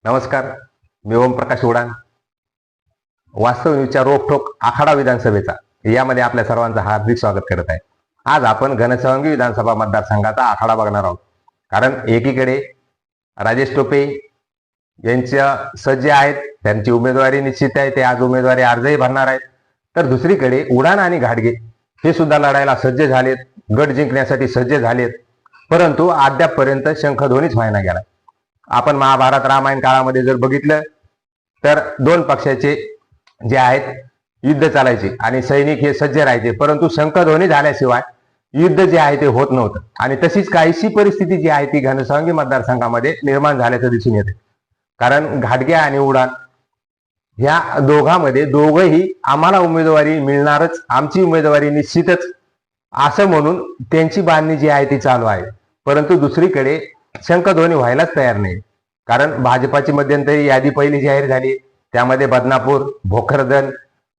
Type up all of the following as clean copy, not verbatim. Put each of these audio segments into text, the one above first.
नमस्कार. मी ओमप्रकाश उडान. वास्तव न्यूजच्या रोखोक आखाडा विधानसभेचा यामध्ये आपल्या सर्वांचं हार्दिक स्वागत करत आहे. आज आपण घनसावंगी विधानसभा मतदारसंघाचा आखाडा बघणार आहोत. कारण एकीकडे राजेश टोपे यांच्या सज्ज आहेत, त्यांची उमेदवारी निश्चित आहे, ते आज उमेदवारी अर्जही भरणार आहेत. तर दुसरीकडे उडान आणि घाटगे हे सुद्धा लढायला सज्ज झालेत, गट जिंकण्यासाठी सज्ज झालेत, परंतु अद्यापपर्यंत शंखध्वनीच व्हायला गेला. आपण महाभारत रामायण काळामध्ये जर बघितलं तर दोन पक्षाचे जे आहेत युद्ध चालायचे आणि सैनिक हे सज्ज राहायचे, परंतु शंखध्वनी झाल्याशिवाय युद्ध जे आहे ते होत नव्हतं. आणि तशीच काहीशी परिस्थिती जी आहे ती घनसावंगी मतदारसंघामध्ये निर्माण झाल्याचं दिसून येते. कारण घाटगे आणि उडान ह्या दोघांमध्ये दोघंही आम्हाला उमेदवारी मिळणारच, आमची उमेदवारी निश्चितच असं म्हणून त्यांची बांधणी जी आहे ती चालू आहे. परंतु दुसरीकडे शंखध्वनी व्हायलाच तयार नाही. कारण भाजपाची मध्यंतरी यादी पहिली जाहीर झाली, त्यामध्ये बदनापूर, भोकरदन,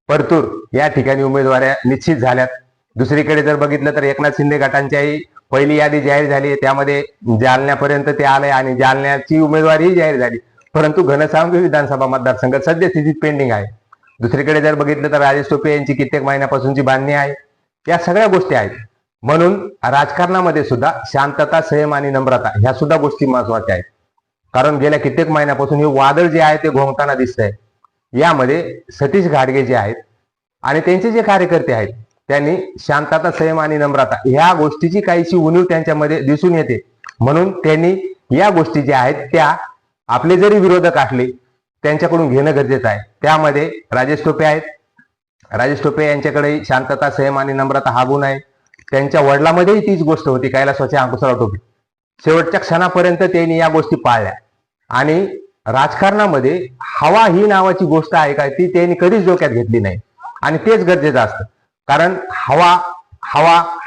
परतूर या ठिकाणी उमेदवाऱ्या निश्चित झाल्यात. दुसरीकडे जर बघितलं तर एकनाथ शिंदे गटांच्याही पहिली यादी जाहीर झाली, त्यामध्ये जालन्यापर्यंत ते आले आणि जालन्याची उमेदवारीही जाहीर झाली. परंतु घनसावंगी विधानसभा मतदारसंघ सद्यस्थितीत पेंडिंग आहे. दुसरीकडे जर बघितलं तर राजेश टोपे यांची कित्येक महिन्यापासूनची बांधणी आहे. या सगळ्या गोष्टी आहेत. म्हणून राजकारणामध्ये सुद्धा शांतता, संयम आणि नम्रता ह्या सुद्धा गोष्टी महत्वाच्या आहेत. कारण गेल्या कित्येक महिन्यापासून हे वादळ जे आहे ते घोंगताना दिसतंय. यामध्ये सतीश घाटगे जे आहेत आणि त्यांचे जे कार्यकर्ते आहेत त्यांनी शांतता, संयम आणि नम्रता ह्या गोष्टीची काहीशी उणीव त्यांच्यामध्ये दिसून येते. म्हणून त्यांनी या गोष्टी ज्या आहेत त्या आपले जरी विरोधक असले त्यांच्याकडून घेणं गरजेचं आहे. त्यामध्ये राजेश टोपे आहेत. राजेश टोपे यांच्याकडे शांतता, संयम आणि नम्रता हा गुण आहे. त्यांच्या वडिलांमध्येही तीच गोष्ट होती, कैलासवासी अंकुशराव टोपे. शेवटच्या क्षणापर्यंत त्यांनी या गोष्टी पाळल्या. आणि राजकारणामध्ये हवा ही नावाची गोष्ट आहे काय ती त्यांनी कधीच डोक्यात घेतली नाही. आणि तेच गरजेचं असतं. कारण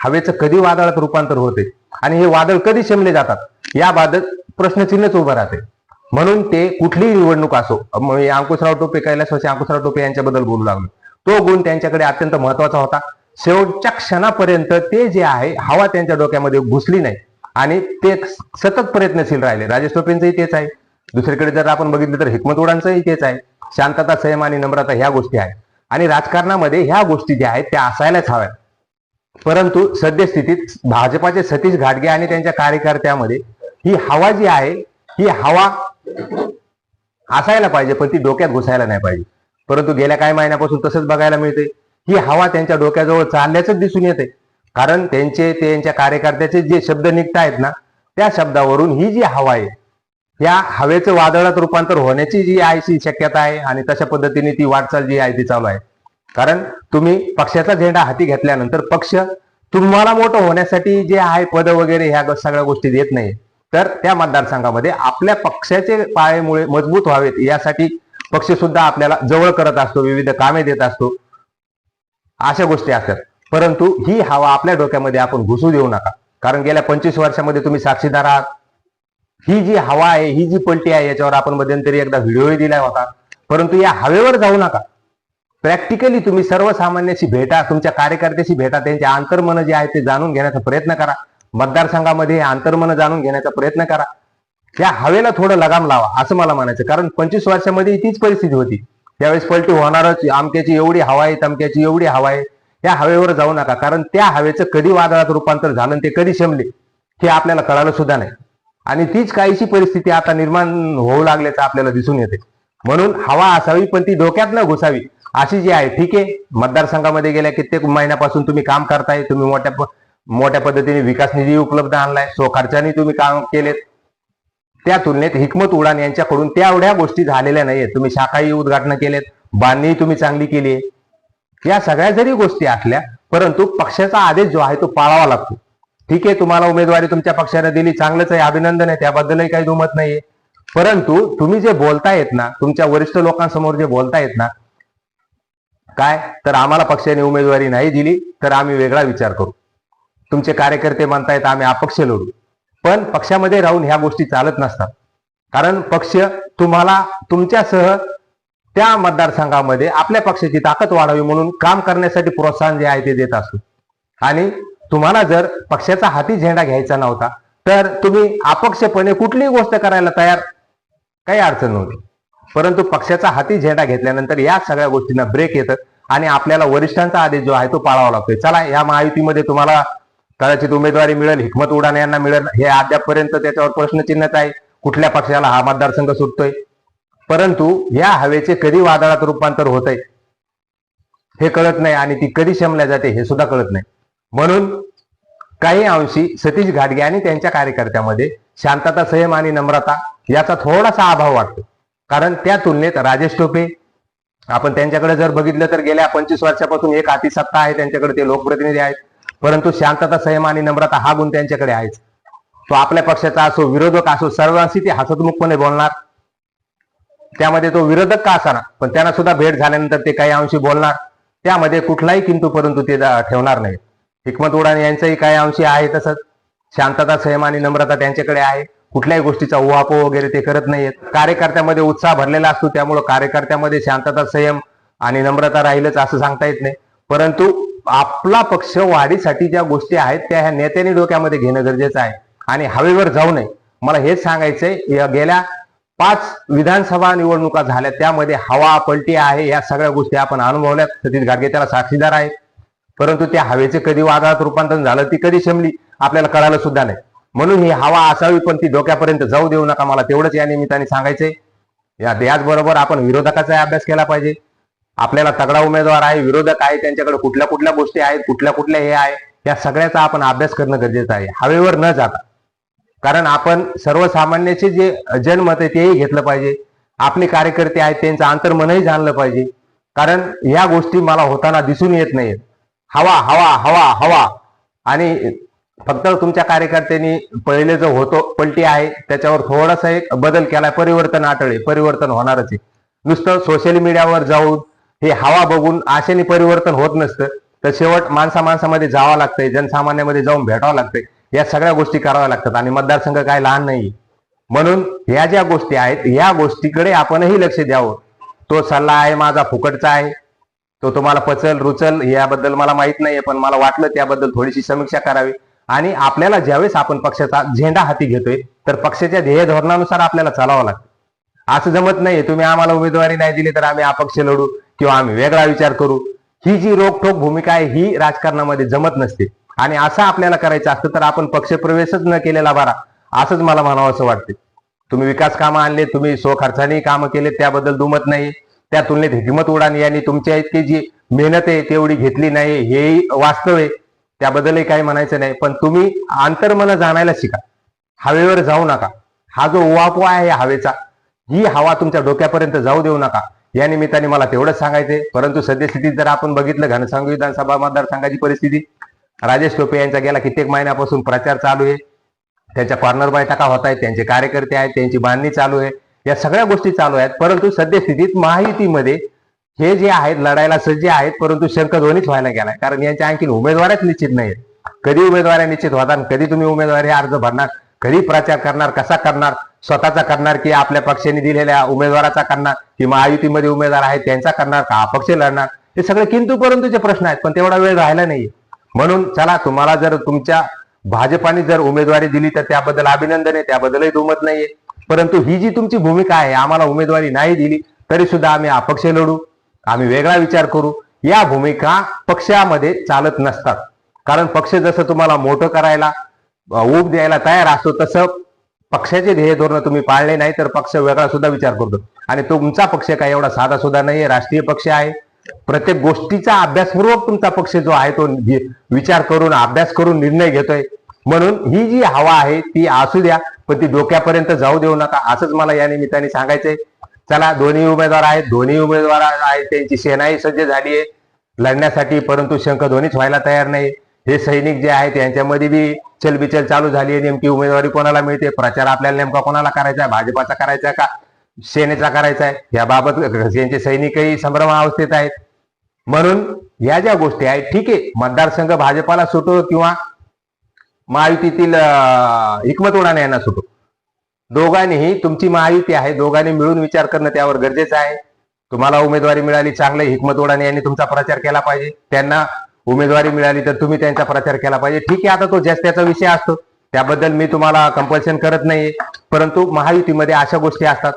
हवेचं कधी वादळात रूपांतर होते आणि हे वादळ कधी शमले जातात याबाबत प्रश्नचिन्हच उभं राहते. म्हणून ते कुठलीही निवडणूक असो, अंकुशराव टोपे, कैलासवासी अंकुशराव टोपे यांच्याबद्दल बोलू लागलो, तो गुण त्यांच्याकडे अत्यंत महत्वाचा होता. शेवटच्या क्षणापर्यंत ते जे आहे हवा त्यांच्या डोक्यामध्ये घुसली नाही आणि ते सतत प्रयत्नशील राहिले. राजेश टोपेंचंही तेच आहे. दुसरीकडे जर आपण बघितलं तर हिकमत उडानचंही तेच आहे. शांतता, संयम आणि नम्रता ह्या गोष्टी आहेत आणि राजकारणामध्ये ह्या गोष्टी ज्या आहेत त्या असायलाच हव्यात. परंतु सद्यस्थितीत भाजपाचे सतीश घाटगे आणि त्यांच्या कार्यकर्त्यामध्ये ही हवा जी आहे ही हवा असायला पाहिजे, पण ती डोक्यात घुसायला नाही पाहिजे. परंतु गेल्या काही महिन्यापासून तसंच बघायला मिळते. ही हवा त्यांच्या डोक्याजवळ चालल्याच दिसून येते. कारण त्यांच्या कार्यकर्त्याचे जे शब्द निघतायत ना त्या शब्दावरून ही जी हवा आहे या हवेचं वादळात रूपांतर होण्याची जी आहे शक्यता आहे आणि तशा पद्धतीने ती वाटचाल जी आहे ती चालू आहे. कारण तुम्ही पक्षाचा झेंडा हाती घेतल्यानंतर पक्ष तुम्हाला मोठं होण्यासाठी जे आहे पद वगैरे ह्या सगळ्या गोष्टी देत नाही, तर त्या मतदारसंघामध्ये आपल्या पक्षाचे पायमुळे मजबूत व्हावेत यासाठी पक्ष सुद्धा आपल्याला जवळ करत असतो, विविध कामे देत असतो, अशा गोष्टी असतात. परंतु ही हवा आपल्या डोक्यामध्ये आपण घुसू देऊ नका. कारण गेल्या 25 वर्षामध्ये तुम्ही साक्षीदार आहात. ही जी हवा आहे, ही जी पलटी आहे, याच्यावर आपण मध्यंतरी एकदा व्हिडिओही दिला होता. परंतु या हवेवर जाऊ नका. प्रॅक्टिकली तुम्ही सर्वसामान्याशी भेटा, तुमच्या कार्यकर्त्याशी भेटा, त्यांचे अंतर्मन जे आहे ते जाणून घेण्याचा प्रयत्न करा. मतदारसंघामध्ये अंतर्मन जाणून घेण्याचा प्रयत्न करा. या हवेला थोडं लगाम लावा असं मला म्हणायचं. कारण 25 वर्षामध्ये तीच परिस्थिती होती. त्यावेळेस पलटी होणारच, आमक्याची एवढी हवा आहे, तमक्याची एवढी हवा आहे. या हवेवर जाऊ नका. कारण त्या हवेचं कधी वादळात रूपांतर झालं ते कधी शमले हे आपल्याला कळालं सुद्धा नाही. आणि तीच काहीशी परिस्थिती आता निर्माण होऊ लागल्याचं आपल्याला दिसून येते. म्हणून हवा असावी पण ती डोक्यात न घुसावी अशी जी आहे. ठीक आहे, मतदारसंघामध्ये गेल्या कित्येक महिन्यापासून तुम्ही काम करताय, तुम्ही मोठ्या पद्धतीने विकास निधी उपलब्ध आणलाय, स्वखर्चाने तुम्ही काम केलेत. त्या तुलनेत हिकमत उडान यांच्याकडून तेवढ्या गोष्टी झालेल्या नाहीयेत. तुम्ही शाखाही उद्घाटन केलेत, बांधणी तुम्ही चांगली केली आहे. या सगळ्या जरी गोष्टी असल्या परंतु पक्षाचा आदेश जो आहे तो पाळावा लागतो. ठीक आहे, तुम्हाला उमेदवारी तुमच्या पक्षाने दिली, चांगलंच आहे, अभिनंदन आहे, त्याबद्दलही काही दुमत नाहीये. परंतु तुम्ही जे बोलतायत ना, तुमच्या वरिष्ठ लोकांसमोर जे बोलतायत ना काय, तर आम्हाला पक्षाने उमेदवारी नाही दिली तर आम्ही वेगळा विचार करू. तुमचे कार्यकर्ते म्हणतायत आम्ही अपक्ष लढू, पण पक्षामध्ये राहून ह्या गोष्टी चालत नसतात. कारण पक्ष तुम्हाला तुमच्यासह त्या मतदारसंघामध्ये आपल्या पक्षाची ताकद वाढावी म्हणून काम करण्यासाठी प्रोत्साहन जे आहे ते देत असतो. आणि तुम्हाला जर पक्षाचा हाती झेंडा घ्यायचा नव्हता तर तुम्ही अपक्षपणे कुठलीही गोष्ट करायला तयार काही अडचण नव्हती. परंतु पक्षाचा हाती झेंडा घेतल्यानंतर या सगळ्या गोष्टींना ब्रेक येतं आणि आपल्याला वरिष्ठांचा आदेश जो आहे तो पाळावा लागतोय. चला, या महायुतीमध्ये तुम्हाला कदाचित उमेदवारी मिळेल, हिकमत उडान यांना मिळेल, हे अद्यापपर्यंत त्याच्यावर प्रश्नचिन्हच आहे, कुठल्या पक्षाला हा मतदारसंघ सुटतोय. परंतु या हवेचे कधी वादळात रूपांतर होत आहे हे कळत नाही आणि ती कधी शमल्या जाते हे सुद्धा कळत नाही. म्हणून काही अंशी सतीश घाटगे आणि त्यांच्या कार्यकर्त्यामध्ये शांतता, संयम आणि नम्रता याचा थोडासा अभाव वाटतो. कारण त्या तुलनेत राजेश टोपे, आपण त्यांच्याकडे जर बघितलं तर गेल्या 25 वर्षापासून एक हाती सत्ता आहे त्यांच्याकडे, ते लोकप्रतिनिधी आहेत. परंतु शांतता, संयम आणि नम्रता हा गुण त्यांच्याकडे आहेच. तो आपल्या पक्षाचा असो, विरोधक असो, सर्वांशी ते हसतमुखपणे बोलणार. त्यामध्ये तो विरोधक का असाना, पण त्यांना सुद्धा भेट झाल्यानंतर ते काही अंशी बोलणार. त्यामध्ये कुठलाही किंतु परंतु ते ठेवणार नाही. हिकमत उडान यांचंही काही अंशी आहे तसंच. शांतता, संयम आणि नम्रता त्यांच्याकडे आहे. कुठल्याही गोष्टीचा उहापोह वगैरे ते करत नाहीयेत. कार्यकर्त्यामध्ये उत्साह भरलेला असतो, त्यामुळे कार्यकर्त्यामध्ये शांतता, संयम आणि नम्रता राहीलच असं सांगता येत नाही. परंतु आपला पक्ष वाढीसाठी ज्या गोष्टी आहेत त्या ह्या नेत्यांनी डोक्यामध्ये घेणं गरजेचं आहे आणि हवेवर जाऊ नये. मला हेच सांगायचंय, गेल्या 5 विधानसभा निवडणुका झाल्या, त्यामध्ये हवा पलटी आहे, या सगळ्या गोष्टी आपण अनुभवल्यात. सतीश घाटगे त्याला साक्षीदार आहेत. परंतु त्या हवेचे कधी वादळात रूपांतर झालं, ती कधी शमली आपल्याला कळालं सुद्धा नाही. म्हणून ही हवा असावी पण ती डोक्यापर्यंत जाऊ देऊ नका, मला तेवढंच या निमित्ताने सांगायचंय. याचबरोबर आपण विरोधकाचा अभ्यास केला पाहिजे. आपल्याला तगडा उमेदवार आहे, विरोधक आहे, त्यांच्याकडे कुठल्या कुठल्या गोष्टी आहेत, कुठल्या कुठल्या हे आहे, या सगळ्याचा आपण अभ्यास करणं गरजेचं आहे, हवेवर न जाता. कारण आपण सर्वसामान्याचे जे जनमत आहे तेही घेतलं पाहिजे. आपले कार्यकर्ते आहेत त्यांचं अंतर्मनही जाणलं पाहिजे. कारण या गोष्टी मला होताना दिसून येत नाहीत. हवा हवा हवा हवा आणि फक्त तुमच्या कार्यकर्त्यांनी पहिले जो होतो पलटी आहे त्याच्यावर थोडासा एक बदल केलाय. परिवर्तन आटळे, परिवर्तन होणारच आहे. नुसतं सोशल मीडियावर जाऊन हे हवा बघून आशेने परिवर्तन होत नसतं. तर शेवट माणसामध्ये जावं लागतंय, जनसामान्यामध्ये जाऊन भेटावं लागतंय, या सगळ्या गोष्टी कराव्या लागतात. आणि मतदारसंघ काय लहान नाही. म्हणून ह्या ज्या गोष्टी आहेत या गोष्टीकडे आपणही लक्ष द्यावं. तो सल्ला आहे माझा फुकटचा आहे, तो तुम्हाला पचल रुचल याबद्दल मला माहित नाहीये, पण मला वाटलं त्याबद्दल थोडीशी समीक्षा करावी. आणि आपल्याला ज्यावेळेस आपण पक्षाचा झेंडा हाती घेतोय तर पक्षाच्या ध्येय धोरणानुसार आपल्याला चालावं लागतं. असं जमत नाहीये तुम्ही आम्हाला उमेदवारी नाही दिली तर आम्ही अपक्ष लढू किंवा आम्ही वेगळा विचार करू. ही जी रोखठोक भूमिका आहे ही राजकारणामध्ये जमत नसते. आणि असं आपल्याला करायचं असतं तर आपण पक्षप्रवेशच न केलेला बरा, असंच मला म्हणावं असं वाटते. तुम्ही विकास कामं आणले, तुम्ही स्वखर्चाने कामं केले, त्याबद्दल दुमत नाही. त्या तुलनेत हिकमत उडान यांनी तुमच्या इतकी जी मेहनत आहे तेवढी घेतली नाही, हेही वास्तव आहे, त्याबद्दलही काही म्हणायचं नाही. पण तुम्ही अंतर्मन जाणायला शिका, हवेवर जाऊ नका. हा जो उहापोह आहे हवेचा, ही हवा तुमच्या डोक्यापर्यंत जाऊ देऊ नका. या निमित्ताने मला तेवढंच सांगायचंय. परंतु सद्यस्थितीत जर आपण बघितलं घनसावंगी विधानसभा मतदारसंघाची परिस्थिती, राजेश टोपे यांचा गेला कित्येक महिन्यापासून प्रचार चालू आहे, त्यांच्या कॉर्नर बैठका होत आहेत, त्यांचे कार्यकर्ते आहेत, त्यांची बांधणी चालू आहे, या सगळ्या गोष्टी चालू आहेत. परंतु सद्यस्थितीत महायुतीमध्ये हे जे आहेत लढायला सज्ज आहेत, परंतु शंखध्वनीच व्हायला गेलाय. कारण यांच्या आणखी उमेदवारच निश्चित नाहीत. कधी उमेदवारी निश्चित होतात, कधी तुम्ही उमेदवारी अर्ज भरणार, कधी प्रचार करणार, कसा करणार, स्वतःचा करणार की आपल्या पक्षाने दिलेल्या उमेदवाराचा करणार, की महायुतीमध्ये उमेदवार आहेत त्यांचा करणार, का अपक्ष लढणार, हे सगळे किंतु परंतुचे प्रश्न आहेत. पण तेवढा वेळ राहिला नाहीये. म्हणून चला, तुम्हाला जर तुमच्या भाजपाने जर उमेदवारी दिली तर त्याबद्दल अभिनंदन आहे, त्याबद्दलही दुमत नाहीये. परंतु ही जी तुमची भूमिका आहे, आम्हाला उमेदवारी नाही दिली तरी सुद्धा आम्ही अपक्ष लढू, आम्ही वेगळा विचार करू, या भूमिका पक्षामध्ये चालत नसतात. कारण पक्ष जसं तुम्हाला मोठं करायला ऊब द्यायला तयार असतो तसं पक्षाचे ध्येय धोरण तुम्ही पाळले नाही तर पक्ष वेगळा सुद्धा विचार करतो. आणि तुमचा पक्ष काय एवढा साधा सुद्धा नाहीये, राष्ट्रीय पक्ष आहे. प्रत्येक गोष्टीचा अभ्यासपूर्वक तुमचा पक्ष जो आहे तो विचार करून अभ्यास करून निर्णय घेतोय. म्हणून ही जी हवा आहे ती असू द्या, पण ती डोक्यापर्यंत जाऊ देऊ नका, असंच मला या निमित्ताने सांगायचंय. चला, दोन्ही उमेदवार आहेत, त्यांची सेनाही सज्ज झाली आहे लढण्यासाठी, परंतु शंखध्वनीच व्हायला तयार नाही. हे सैनिक जे आहेत यांच्यामध्ये बी चलबिचल चालू झाली आहे. नेमकी उमेदवारी कोणाला मिळते, प्रचार आपल्याला नेमका कोणाला करायचा आहे, भाजपाचा करायचा आहे का सेनेचा करायचा आहे, याबाबत यांचे सैनिकही संभ्रमावस्थेत आहेत. म्हणून या ज्या गोष्टी आहेत, ठीक आहे, मतदारसंघ भाजपाला सुटो किंवा महायुतीतील हिकमत उडान यांना सुटो, दोघांनीही तुमची महायुती आहे, दोघांनी मिळून विचार करणं त्यावर गरजेचं आहे. तुम्हाला उमेदवारी मिळाली, चांगलं, हिकमत उडान यांनी तुमचा प्रचार केला पाहिजे. त्यांना उमेदवारी मिळाली तर तुम्ही त्यांचा प्रचार केला पाहिजे. ठीक आहे, आता तो त्याचा विषय असतो, त्याबद्दल मी तुम्हाला कंपल्शन करत नाहीये. परंतु महायुतीमध्ये अशा गोष्टी असतात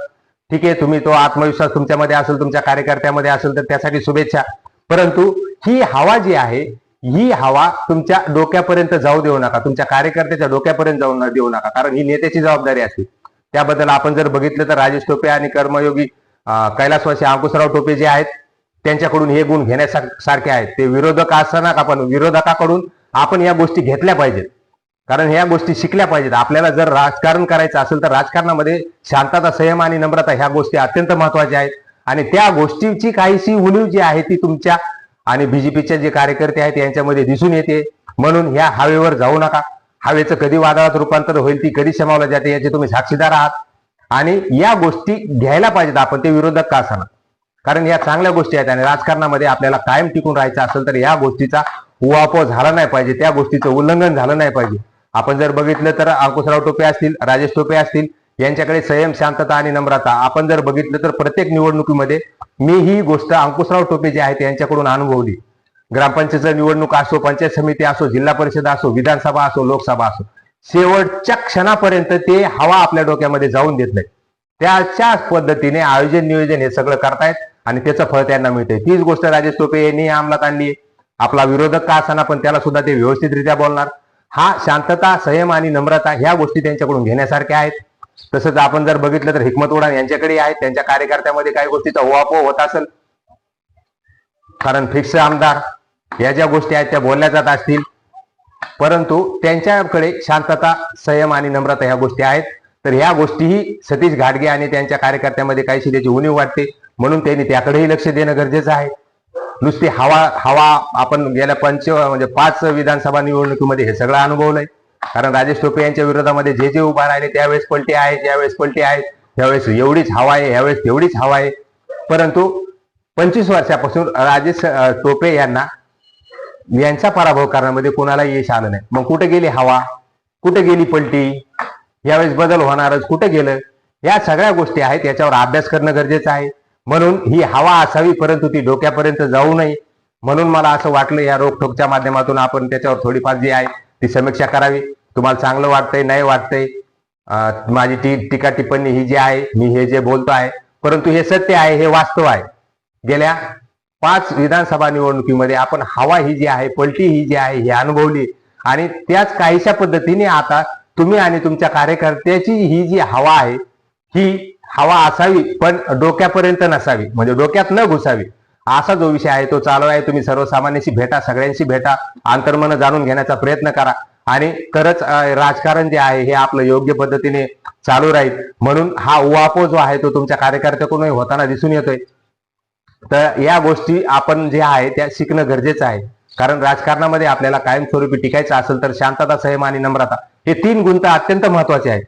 ठीक आहे, तुम्ही तो आत्मविश्वास तुमच्यामध्ये असेल, तुमच्या कार्यकर्त्यामध्ये असेल तर त्यासाठी शुभेच्छा. परंतु ही हवा जी आहे, ही हवा तुमच्या डोक्यापर्यंत जाऊ देऊ नका, तुमच्या कार्यकर्त्याच्या डोक्यापर्यंत जाऊ देऊ नका, कारण ही नेत्याची जबाबदारी असते. त्याबद्दल आपण जर बघितलं तर राजेश टोपे आणि कर्मयोगी कैलासवासी अंकुशराव टोपे जे आहेत त्यांच्याकडून हे गुण घेण्यासारखे आहेत. ते विरोधक असताना आपण विरोधकाकडून आपण या गोष्टी घेतल्या पाहिजेत, कारण ह्या गोष्टी शिकल्या पाहिजेत. आपल्याला जर राजकारण करायचं असेल तर राजकारणामध्ये शांतता, संयम आणि नम्रता ह्या गोष्टी अत्यंत महत्वाच्या आहेत. आणि त्या गोष्टीची काहीशी उणीव जी आहे ती तुमच्या आणि बीजेपीचे जे कार्यकर्ते आहेत यांच्यामध्ये दिसून येते. म्हणून ह्या हवेवर जाऊ नका. हवेचं कधी वादळात रूपांतर होईल, ती कधी शमावलं जाते याचे तुम्ही साक्षीदार आहात. आणि या गोष्टी घ्यायला पाहिजेत आपण, ते विरोधक का असणार, कारण या चांगल्या गोष्टी आहेत. आणि राजकारणामध्ये आपल्याला कायम टिकून राहायचं असेल तर या गोष्टीचा उहापोह झाला नाही पाहिजे, त्या गोष्टीचं उल्लंघन झालं नाही पाहिजे. आपण जर बघितलं तर अंकुशराव टोपे असतील, राजेश टोपे असतील, यांच्याकडे संयम, शांतता आणि नम्रता आपण जर बघितलं तर प्रत्येक निवडणुकीमध्ये मी ही गोष्ट अंकुशराव टोपे जे आहेत यांच्याकडून अनुभवली. ग्रामपंचायत निवडणूक असो, पंचायत समिती असो, जिल्हा परिषद असो, विधानसभा असो, लोकसभा असो, शेवटच्या क्षणापर्यंत ते हवा आपल्या डोक्यामध्ये जाऊन देत नाही. त्याच्याच पद्धतीने आयोजन नियोजन हे सगळं करतायत आणि त्याचं फळ त्यांना मिळतंय. तीच गोष्ट राजेश टोपे यांनी अंमलात आणली. आपला विरोधक का असताना पण त्याला सुद्धा ते व्यवस्थितरित्या बोलणार. हा शांतता, संयम आणि नम्रता ह्या गोष्टी त्यांच्याकडून घेण्यासारख्या आहेत. तसंच आपण जर बघितलं तर हिकमत उडान यांच्याकडे आहेत. त्यांच्या कार्यकर्त्यामध्ये काही गोष्टीचा उहापोह होत असेल, कारण फिक्स आमदार या ज्या गोष्टी आहेत त्या बोलल्या जात असतील, परंतु त्यांच्याकडे शांतता, संयम आणि नम्रता ह्या गोष्टी आहेत. तर ह्या गोष्टीही सतीश घाटगे आणि त्यांच्या कार्यकर्त्यामध्ये काहीशी त्याची उणीव वाटते, म्हणून त्यांनी त्याकडेही लक्ष देणं गरजेचं आहे. नुसती हवा आपण गेल्या 5 विधानसभा निवडणुकीमध्ये हे सगळं अनुभवलंय. कारण राजेश टोपे यांच्या विरोधामध्ये जे उभा राहिले त्यावेळेस पलटे आहेत, यावेळेस पलटे आहेत, यावेळेस एवढीच हवा आहे, यावेळेस तेवढीच हवा आहे. परंतु 25 वर्षापासून राजेश टोपे यांचा पराभव करण्यामध्ये कोणाला यश आलं नाही. मग कुठे गेली हवा, कुठे गेली पलटी, यावेळेस बदल होणारच, कुठे गेलं, या सगळ्या गोष्टी आहेत. याच्यावर अभ्यास करणं गरजेचं आहे. म्हणून ही हवा असावी परंतु ती डोक्यापर्यंत जाऊ नये. म्हणून मला असं वाटलं या रोखोकच्या माध्यमातून आपण त्याच्यावर थोडीफार जी आहे ती समीक्षा करावी. तुम्हाला चांगलं वाटतंय, नाही वाटतंय, माझी टीका टिप्पणी ही जी आहे, मी हे जे बोलतो आहे, परंतु हे सत्य आहे, हे वास्तव आहे. गेल्या 5 विधानसभा निवडणुकीमध्ये आपण हवा ही जी आहे, पलटी ही जी आहे, ही अनुभवली. आणि त्याच काहीशा पद्धतीने आता तुम्ही आणि तुमच्या कार्यकर्त्याची ही जी हवा आहे, ही हवा असावी पण डोक्यापर्यंत नसावी, म्हणजे डोक्यात न घुसावी. असा जो विषय आहे तो चालू आहे. तुम्ही सर्वसामान्यांशी भेटा, सगळ्यांशी भेटा, अंतर्मन जाणून घेण्याचा प्रयत्न करा आणि खरंच राजकारण जे आहे हे आपलं योग्य पद्धतीने चालू राहील. म्हणून हा उहापोह जो आहे तो तुमच्या कार्यकर्त्याकडून होताना दिसून येतोय. तर या गोष्टी आपण जे आहे त्या शिकणं गरजेचं आहे. कारण राजकारणामध्ये आपल्याला कायमस्वरूपी टिकायचं असेल तर शांतता, संयम आणि नम्रता हे 3 गुण तर अत्यंत महत्वाचे आहेत.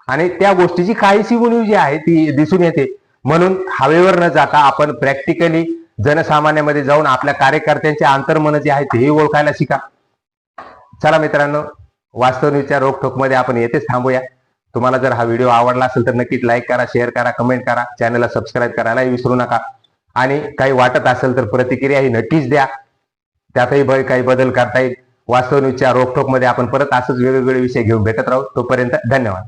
आणि त्या गोष्टीची काहीशी उणीव जी आहे ती दिसून येते. म्हणून हवेवर न जाता आपण प्रॅक्टिकली जनसामान्यामध्ये जाऊन आपल्या कार्यकर्त्यांचे अंतर्मन जे आहे तेही ओळखायला शिका. चला मित्रांनो, वास्तवनिकच्या रोखोकमध्ये आपण येथेच थांबूया. तुम्हाला जर हा व्हिडिओ आवडला असेल तर नक्कीच लाईक करा, शेअर करा, कमेंट करा, चॅनलला सबस्क्राईब करायलाही विसरू नका. आणि काही वाटत असेल तर प्रतिक्रिया ही नक्कीच द्या, त्यातही काही बदल करता येईल. वास्तवनिकच्या रोखोकमध्ये आपण परत असंच वेगवेगळे विषय घेऊन भेटत राहू. तोपर्यंत धन्यवाद.